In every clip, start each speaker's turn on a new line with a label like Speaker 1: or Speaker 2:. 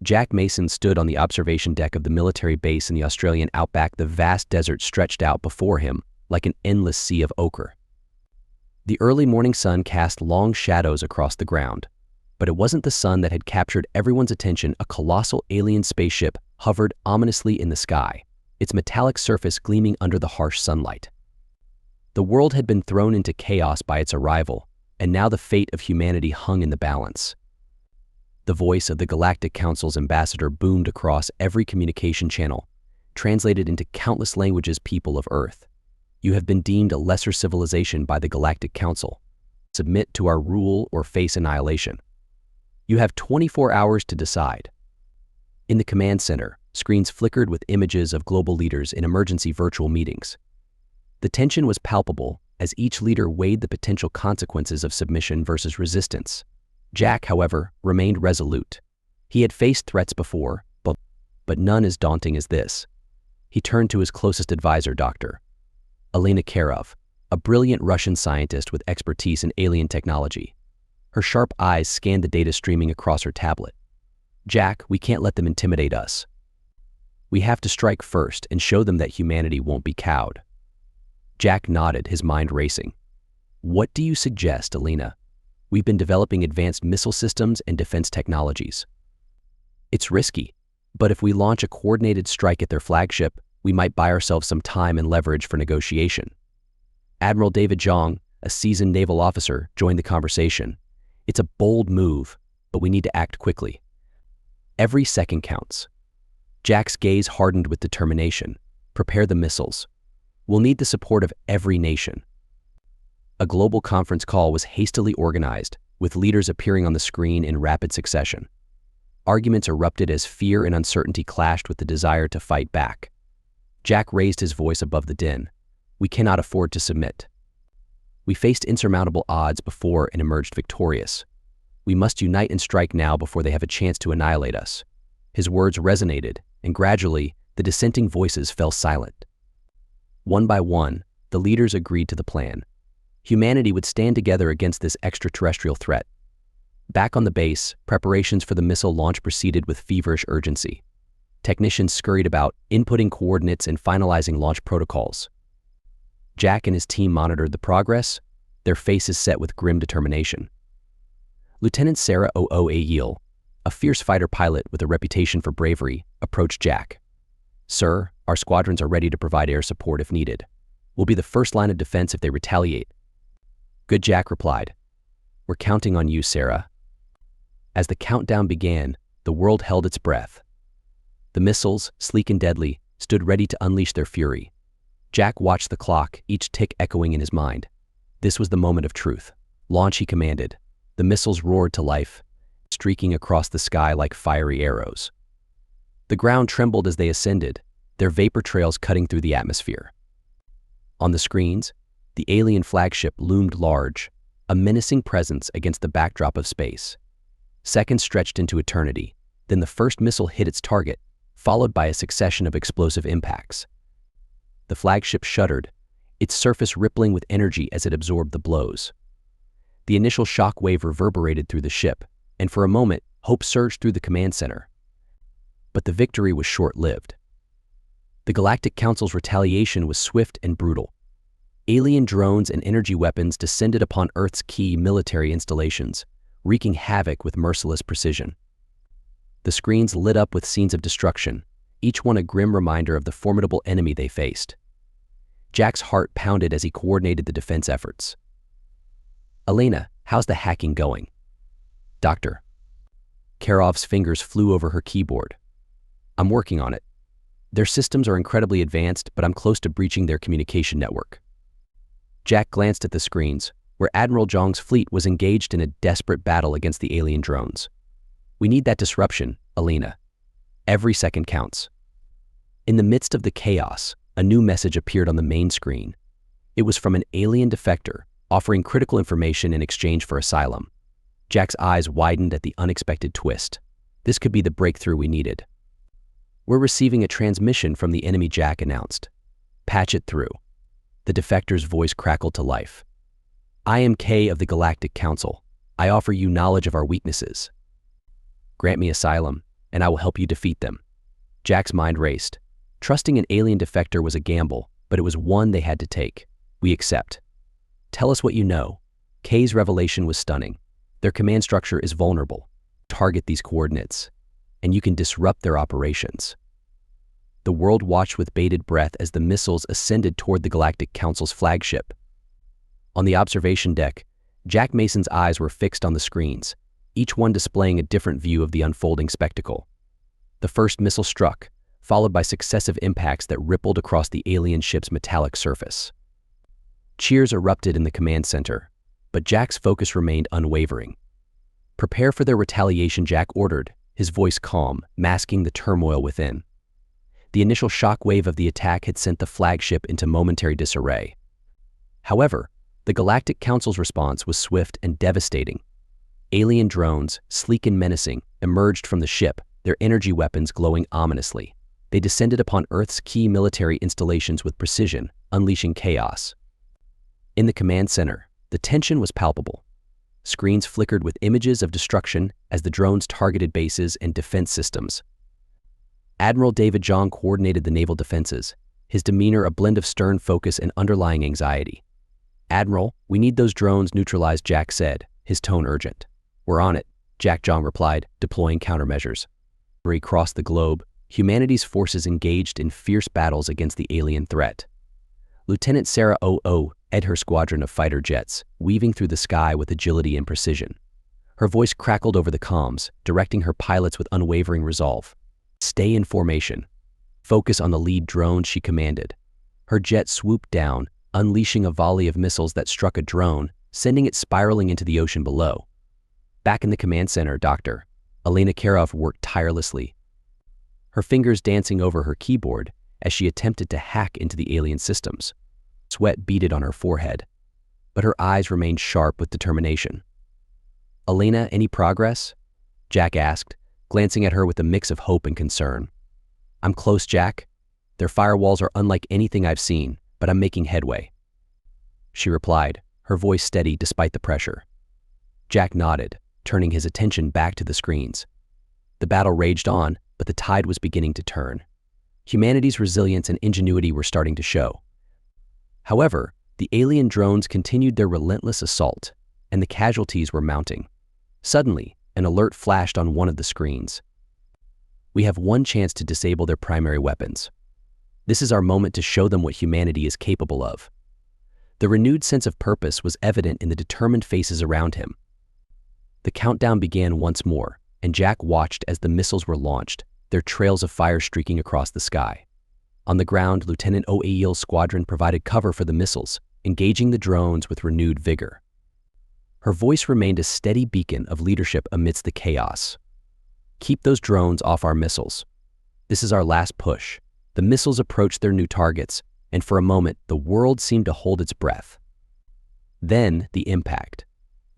Speaker 1: Jack Mason stood on the observation deck of the military base in the Australian outback. The vast desert stretched out before him like an endless sea of ochre. The early morning sun cast long shadows across the ground, but it wasn't the sun that had captured everyone's attention. A colossal alien spaceship hovered ominously in the sky, its metallic surface gleaming under the harsh sunlight. The world had been thrown into chaos by its arrival, and now the fate of humanity hung in the balance. The voice of the Galactic Council's ambassador boomed across every communication channel, translated into countless languages. People of Earth, you have been deemed a lesser civilization by the Galactic Council. Submit to our rule or face annihilation. You have 24 hours to decide. In the command center, screens flickered with images of global leaders in emergency virtual meetings. The tension was palpable as each leader weighed the potential consequences of submission versus resistance. Jack, however, remained resolute. He had faced threats before, but none as daunting as this. He turned to his closest advisor, Dr. Elena Karov, a brilliant Russian scientist with expertise in alien technology. Her sharp eyes scanned the data streaming across her tablet. Jack, we can't let them intimidate us. We have to strike first and show them that humanity won't be cowed. Jack nodded, his mind racing. What do you suggest, Elena? We've been developing advanced missile systems and defense technologies. It's risky, but if we launch a coordinated strike at their flagship, we might buy ourselves some time and leverage for negotiation. Admiral David Zhang, a seasoned naval officer, joined the conversation. It's a bold move, but we need to act quickly. Every second counts. Jack's gaze hardened with determination. Prepare the missiles. We'll need the support of every nation. A global conference call was hastily organized, with leaders appearing on the screen in rapid succession. Arguments erupted as fear and uncertainty clashed with the desire to fight back. Jack raised his voice above the din. We cannot afford to submit. We faced insurmountable odds before and emerged victorious. We must unite and strike now before they have a chance to annihilate us. His words resonated, and gradually, the dissenting voices fell silent. One by one, the leaders agreed to the plan. Humanity would stand together against this extraterrestrial threat. Back on the base, preparations for the missile launch proceeded with feverish urgency. Technicians scurried about, inputting coordinates and finalizing launch protocols. Jack and his team monitored the progress, their faces set with grim determination. Lieutenant Sarah O'Ayil, a fierce fighter pilot with a reputation for bravery, approached Jack. Sir, our squadrons are ready to provide air support if needed. We'll be the first line of defense if they retaliate. Good, Jack replied. We're counting on you, Sarah. As the countdown began, the world held its breath. The missiles, sleek and deadly, stood ready to unleash their fury. Jack watched the clock, each tick echoing in his mind. This was the moment of truth. Launch, he commanded. The missiles roared to life, streaking across the sky like fiery arrows. The ground trembled as they ascended, their vapor trails cutting through the atmosphere. On the screens, the alien flagship loomed large, a menacing presence against the backdrop of space. Seconds stretched into eternity, then the first missile hit its target, followed by a succession of explosive impacts. The flagship shuddered, its surface rippling with energy as it absorbed the blows. The initial shock wave reverberated through the ship, and for a moment, hope surged through the command center. But the victory was short-lived. The Galactic Council's retaliation was swift and brutal. Alien drones and energy weapons descended upon Earth's key military installations, wreaking havoc with merciless precision. The screens lit up with scenes of destruction, each one a grim reminder of the formidable enemy they faced. Jack's heart pounded as he coordinated the defense efforts. Elena, how's the hacking going? Doctor. Karov's fingers flew over her keyboard. I'm working on it. Their systems are incredibly advanced, but I'm close to breaching their communication network. Jack glanced at the screens, where Admiral Zhang's fleet was engaged in a desperate battle against the alien drones. We need that disruption, Elena. Every second counts. In the midst of the chaos, a new message appeared on the main screen. It was from an alien defector, offering critical information in exchange for asylum. Jack's eyes widened at the unexpected twist. This could be the breakthrough we needed. We're receiving a transmission from the enemy, Jack announced. Patch it through. The defector's voice crackled to life. I am K of the Galactic Council. I offer you knowledge of our weaknesses. Grant me asylum, and I will help you defeat them. Jack's mind raced. Trusting an alien defector was a gamble, but it was one they had to take. We accept. Tell us what you know. K's revelation was stunning. Their command structure is vulnerable. Target these coordinates, and you can disrupt their operations. The world watched with bated breath as the missiles ascended toward the Galactic Council's flagship. On the observation deck, Jack Mason's eyes were fixed on the screens, each one displaying a different view of the unfolding spectacle. The first missile struck, followed by successive impacts that rippled across the alien ship's metallic surface. Cheers erupted in the command center, but Jack's focus remained unwavering. Prepare for their retaliation, Jack ordered, his voice calm, masking the turmoil within. The initial shockwave of the attack had sent the flagship into momentary disarray. However, the Galactic Council's response was swift and devastating. Alien drones, sleek and menacing, emerged from the ship, their energy weapons glowing ominously. They descended upon Earth's key military installations with precision, unleashing chaos. In the command center, the tension was palpable. Screens flickered with images of destruction as the drones targeted bases and defense systems. Admiral David John coordinated the naval defenses, his demeanor a blend of stern focus and underlying anxiety. "Admiral, we need those drones neutralized," Jack said, his tone urgent. "We're on it," Jack John replied, deploying countermeasures. Across the globe, humanity's forces engaged in fierce battles against the alien threat. Lieutenant Sarah O.O. led her squadron of fighter jets, weaving through the sky with agility and precision. Her voice crackled over the comms, directing her pilots with unwavering resolve. "Stay in formation. Focus on the lead drone," she commanded. Her jet swooped down, unleashing a volley of missiles that struck a drone, sending it spiraling into the ocean below. Back in the command center, Dr. Elena Karov worked tirelessly, her fingers dancing over her keyboard as she attempted to hack into the alien systems. Sweat beaded on her forehead, but her eyes remained sharp with determination. "Elena, any progress?" Jack asked, glancing at her with a mix of hope and concern. "I'm close, Jack. Their firewalls are unlike anything I've seen, but I'm making headway," she replied, her voice steady despite the pressure. Jack nodded, turning his attention back to the screens. The battle raged on, but the tide was beginning to turn. Humanity's resilience and ingenuity were starting to show. However, the alien drones continued their relentless assault, and the casualties were mounting. Suddenly, an alert flashed on one of the screens. "We have one chance to disable their primary weapons. This is our moment to show them what humanity is capable of." The renewed sense of purpose was evident in the determined faces around him. The countdown began once more, and Jack watched as the missiles were launched, their trails of fire streaking across the sky. On the ground, Lieutenant O'Eil's squadron provided cover for the missiles, engaging the drones with renewed vigor. Her voice remained a steady beacon of leadership amidst the chaos. "Keep those drones off our missiles. This is our last push." The missiles approached their new targets, and for a moment, the world seemed to hold its breath. Then, the impact.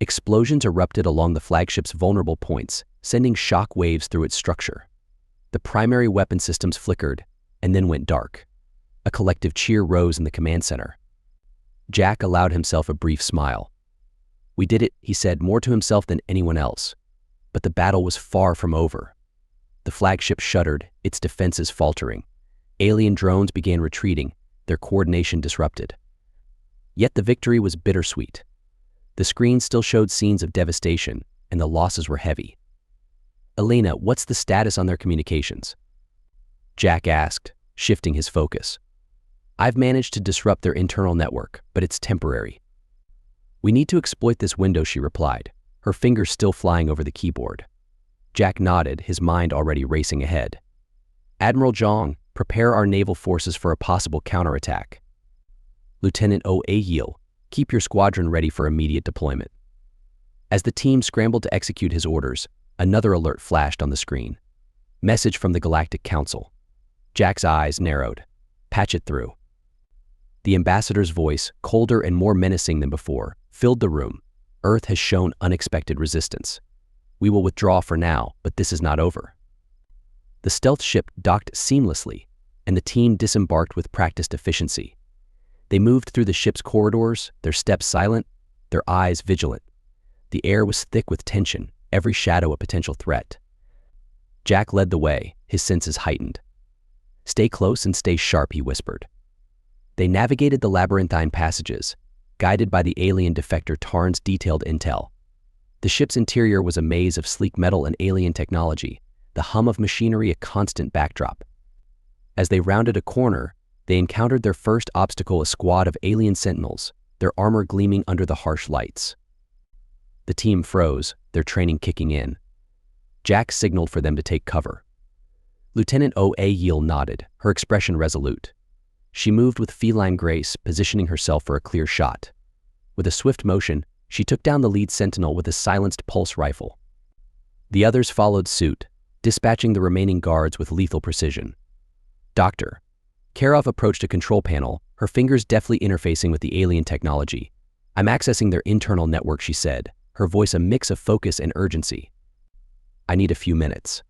Speaker 1: Explosions erupted along the flagship's vulnerable points, sending shock waves through its structure. The primary weapon systems flickered, and then went dark. A collective cheer rose in the command center. Jack allowed himself a brief smile. "We did it," he said, more to himself than anyone else. But the battle was far from over. The flagship shuddered, its defenses faltering. Alien drones began retreating, their coordination disrupted. Yet the victory was bittersweet. The screen still showed scenes of devastation, and the losses were heavy. "Elena, what's the status on their communications?" Jack asked, shifting his focus. "I've managed to disrupt their internal network, but it's temporary." "We need to exploit this window," she replied, her fingers still flying over the keyboard. Jack nodded, his mind already racing ahead. "Admiral Zhang, prepare our naval forces for a possible counterattack. Lieutenant O'Eil, keep your squadron ready for immediate deployment." As the team scrambled to execute his orders, another alert flashed on the screen. "Message from the Galactic Council." Jack's eyes narrowed. "Patch it through." The ambassador's voice, colder and more menacing than before, filled the room. "Earth has shown unexpected resistance. We will withdraw for now, but this is not over." The stealth ship docked seamlessly, and the team disembarked with practiced efficiency. They moved through the ship's corridors, their steps silent, their eyes vigilant. The air was thick with tension, every shadow a potential threat. Jack led the way, his senses heightened. "Stay close and stay sharp," he whispered. They navigated the labyrinthine passages, guided by the alien defector Tarn's detailed intel. The ship's interior was a maze of sleek metal and alien technology, the hum of machinery a constant backdrop. As they rounded a corner, they encountered their first obstacle, a squad of alien sentinels, their armor gleaming under the harsh lights. The team froze, their training kicking in. Jack signaled for them to take cover. Lieutenant O'Neill nodded, her expression resolute. She moved with feline grace, positioning herself for a clear shot. With a swift motion, she took down the lead sentinel with a silenced pulse rifle. The others followed suit, dispatching the remaining guards with lethal precision. "Doctor." Karov approached a control panel, her fingers deftly interfacing with the alien technology. "I'm accessing their internal network," she said, her voice a mix of focus and urgency. "I need a few minutes."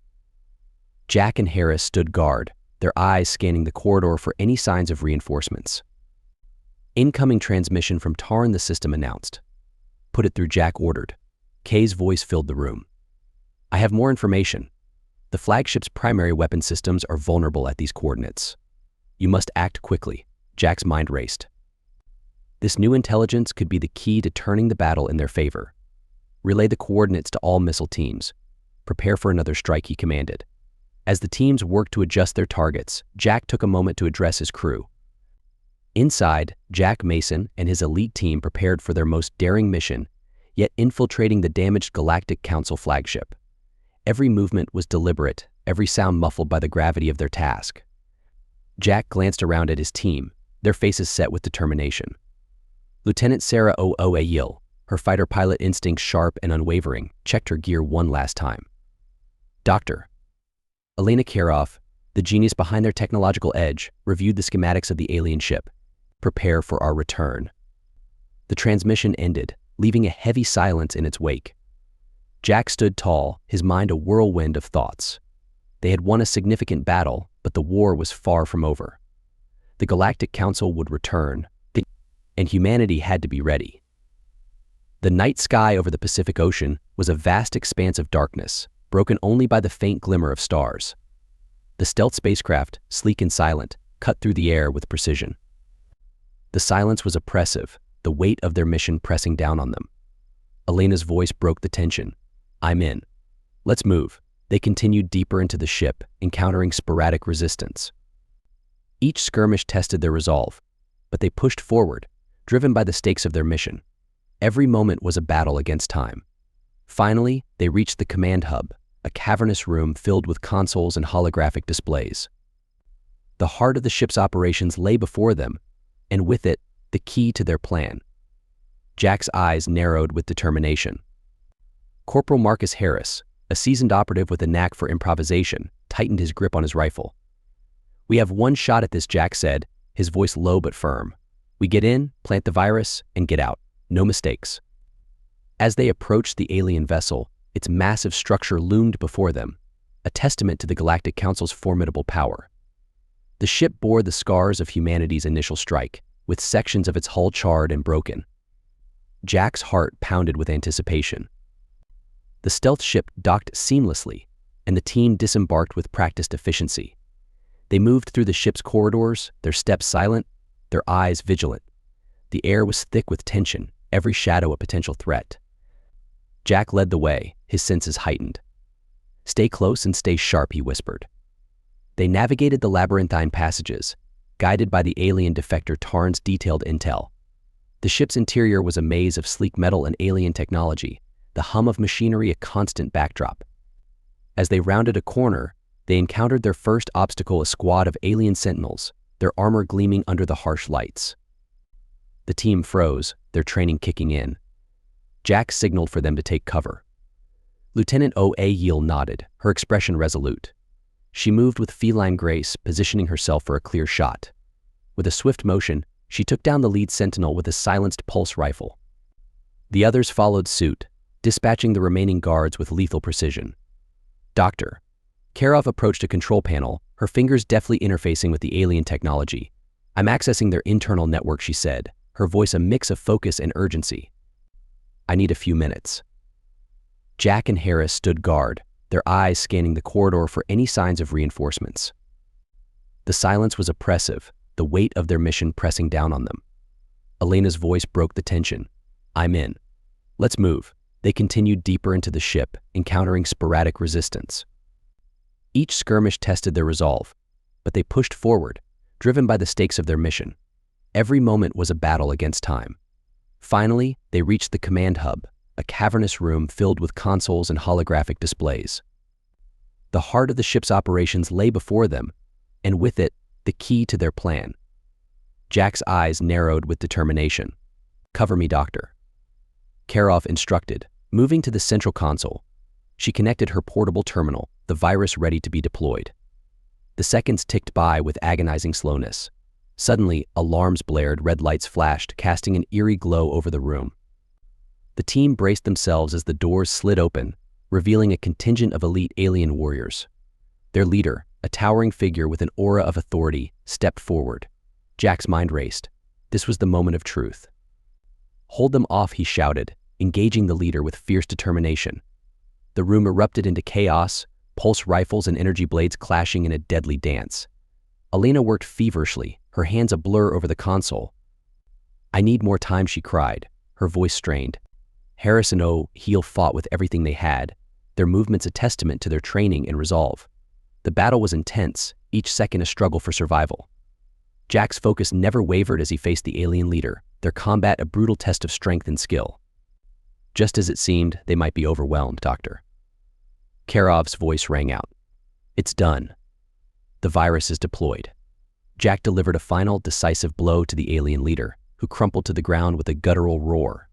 Speaker 1: Jack and Harris stood guard, their eyes scanning the corridor for any signs of reinforcements. "Incoming transmission from Tarn," the system announced. "Put it through," Jack ordered. Kay's voice filled the room. "I have more information. The flagship's primary weapon systems are vulnerable at these coordinates. You must act quickly." Jack's mind raced. This new intelligence could be the key to turning the battle in their favor. "Relay the coordinates to all missile teams. Prepare for another strike," he commanded. As the teams worked to adjust their targets, Jack took a moment to address his crew. Inside, Jack Mason and his elite team prepared for their most daring mission, yet infiltrating the damaged Galactic Council flagship. Every movement was deliberate, every sound muffled by the gravity of their task. Jack glanced around at his team, their faces set with determination. Lieutenant Sarah O'Neill, her fighter pilot instincts sharp and unwavering, checked her gear one last time. "Doctor." Elena Karov, the genius behind their technological edge, reviewed the schematics of the alien ship. "Prepare for our return." The transmission ended, leaving a heavy silence in its wake. Jack stood tall, his mind a whirlwind of thoughts. They had won a significant battle, but the war was far from over. The Galactic Council would return, and humanity had to be ready. The night sky over the Pacific Ocean was a vast expanse of darkness, broken only by the faint glimmer of stars. The stealth spacecraft, sleek and silent, cut through the air with precision. The silence was oppressive, the weight of their mission pressing down on them. Elena's voice broke the tension. "I'm in. Let's move." They continued deeper into the ship, encountering sporadic resistance. Each skirmish tested their resolve, but they pushed forward, driven by the stakes of their mission. Every moment was a battle against time. Finally, they reached the command hub, a cavernous room filled with consoles and holographic displays. The heart of the ship's operations lay before them, and with it, the key to their plan. Jack's eyes narrowed with determination. Corporal Marcus Harris, a seasoned operative with a knack for improvisation, tightened his grip on his rifle. "We have one shot at this," Jack said, his voice low but firm. "We get in, plant the virus, and get out. No mistakes." As they approached the alien vessel, its massive structure loomed before them, a testament to the Galactic Council's formidable power. The ship bore the scars of humanity's initial strike, with sections of its hull charred and broken. Jack's heart pounded with anticipation. The stealth ship docked seamlessly, and the team disembarked with practiced efficiency. They moved through the ship's corridors, their steps silent, their eyes vigilant. The air was thick with tension, every shadow a potential threat. Jack led the way, his senses heightened. "Stay close and stay sharp," he whispered. They navigated the labyrinthine passages, guided by the alien defector Tarn's detailed intel. The ship's interior was a maze of sleek metal and alien technology, the hum of machinery a constant backdrop. As they rounded a corner, they encountered their first obstacle, a squad of alien sentinels, their armor gleaming under the harsh lights. The team froze, their training kicking in. Jack signaled for them to take cover. Lieutenant O'Neill nodded, her expression resolute. She moved with feline grace, positioning herself for a clear shot. With a swift motion, she took down the lead sentinel with a silenced pulse rifle. The others followed suit, dispatching the remaining guards with lethal precision. "Doctor." Karov approached a control panel, her fingers deftly interfacing with the alien technology. "I'm accessing their internal network," she said, her voice a mix of focus and urgency. "I need a few minutes." Jack and Harris stood guard, their eyes scanning the corridor for any signs of reinforcements. The silence was oppressive, the weight of their mission pressing down on them. Elena's voice broke the tension. "I'm in. Let's move." They continued deeper into the ship, encountering sporadic resistance. Each skirmish tested their resolve, but they pushed forward, driven by the stakes of their mission. Every moment was a battle against time. Finally, they reached the command hub, a cavernous room filled with consoles and holographic displays. The heart of the ship's operations lay before them, and with it, the key to their plan. Jack's eyes narrowed with determination. "Cover me, Doctor." Karov instructed, moving to the central console. She connected her portable terminal, the virus ready to be deployed. The seconds ticked by with agonizing slowness. Suddenly, alarms blared, red lights flashed, casting an eerie glow over the room. The team braced themselves as the doors slid open, revealing a contingent of elite alien warriors. Their leader, a towering figure with an aura of authority, stepped forward. Jack's mind raced. This was the moment of truth. "Hold them off," he shouted, engaging the leader with fierce determination. The room erupted into chaos, pulse rifles and energy blades clashing in a deadly dance. Elena worked feverishly, her hands a blur over the console. "I need more time," she cried, her voice strained. Harris and O'Heal fought with everything they had, their movements a testament to their training and resolve. The battle was intense, each second a struggle for survival. Jack's focus never wavered as he faced the alien leader, their combat a brutal test of strength and skill. "Just as it seemed, they might be overwhelmed, Doctor." Karov's voice rang out. "It's done. The virus is deployed." Jack delivered a final, decisive blow to the alien leader, who crumpled to the ground with a guttural roar.